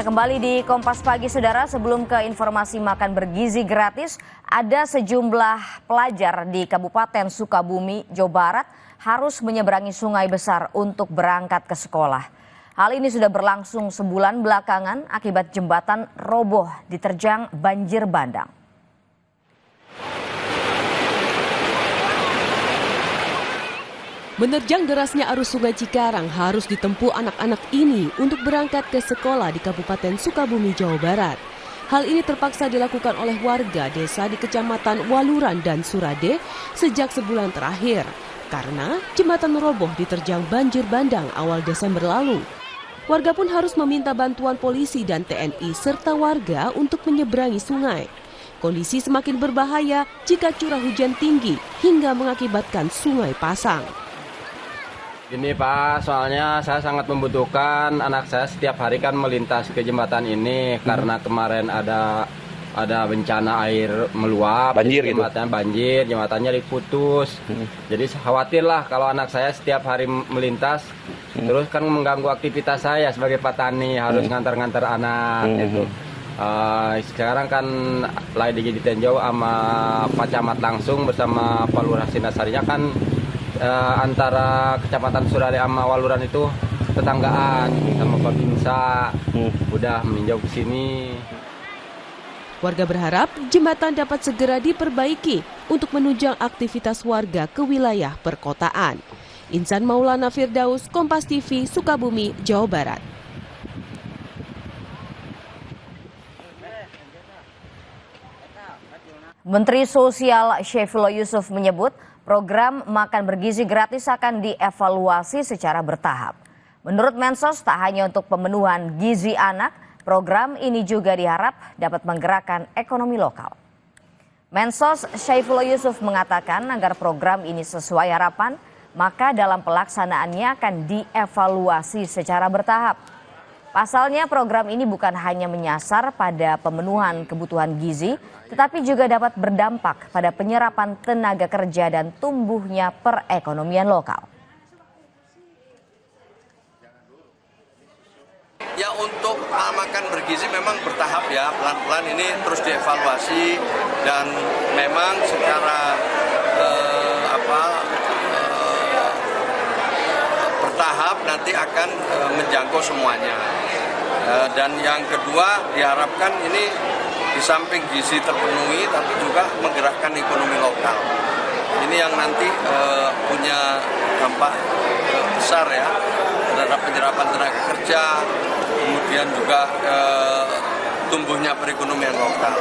Anda kembali di Kompas Pagi, Saudara. Sebelum ke informasi makan bergizi gratis, ada sejumlah pelajar di Kabupaten Sukabumi, Jawa Barat harus menyeberangi sungai besar untuk berangkat ke sekolah. Hal ini sudah berlangsung sebulan belakangan akibat jembatan roboh diterjang banjir bandang. Menerjang derasnya arus Sungai Cikarang harus ditempuh anak-anak ini untuk berangkat ke sekolah di Kabupaten Sukabumi, Jawa Barat. Hal ini terpaksa dilakukan oleh warga desa di Kecamatan Waluran dan Surade sejak sebulan terakhir karena jembatan roboh diterjang banjir bandang awal Desember lalu. Warga pun harus meminta bantuan polisi dan TNI serta warga untuk menyeberangi sungai. Kondisi semakin berbahaya jika curah hujan tinggi hingga mengakibatkan sungai pasang. Ini Pak, soalnya saya sangat membutuhkan anak saya setiap hari kan melintas ke jembatan ini karena kemarin ada bencana air meluap, banjir jembatan gitu. Banjir, jembatannya diputus. Jadi khawatir lah kalau anak saya setiap hari melintas, terus kan mengganggu aktivitas saya sebagai petani, harus ngantar-ngantar anak gitu. Sekarang kan lagi ditinjau sama Pak Camat langsung bersama Pak Lurah Sinasarinya kan antara Kecamatan Surade sama Waluran itu tetanggaan sama Pak Binsa udah meninjau ke sini. Warga berharap jembatan dapat segera diperbaiki untuk menunjang aktivitas warga ke wilayah perkotaan. Insan Maulana Firdaus, Kompas TV, Sukabumi, Jawa Barat. Menteri Sosial Syaifullah Yusuf menyebut program makan bergizi gratis akan dievaluasi secara bertahap. Menurut Mensos, tak hanya untuk pemenuhan gizi anak, program ini juga diharap dapat menggerakkan ekonomi lokal. Mensos Syaifullah Yusuf mengatakan agar program ini sesuai harapan, maka dalam pelaksanaannya akan dievaluasi secara bertahap. Pasalnya program ini bukan hanya menyasar pada pemenuhan kebutuhan gizi, tetapi juga dapat berdampak pada penyerapan tenaga kerja dan tumbuhnya perekonomian lokal. Ya, untuk makan bergizi memang bertahap ya, pelan-pelan ini terus dievaluasi dan memang secara bertahap nanti akan menjangkau semuanya. Dan yang kedua diharapkan ini di samping gizi terpenuhi tapi juga menggerakkan ekonomi lokal. Ini yang nanti punya dampak besar ya terhadap penyerapan tenaga kerja, kemudian juga tumbuhnya perekonomian lokal.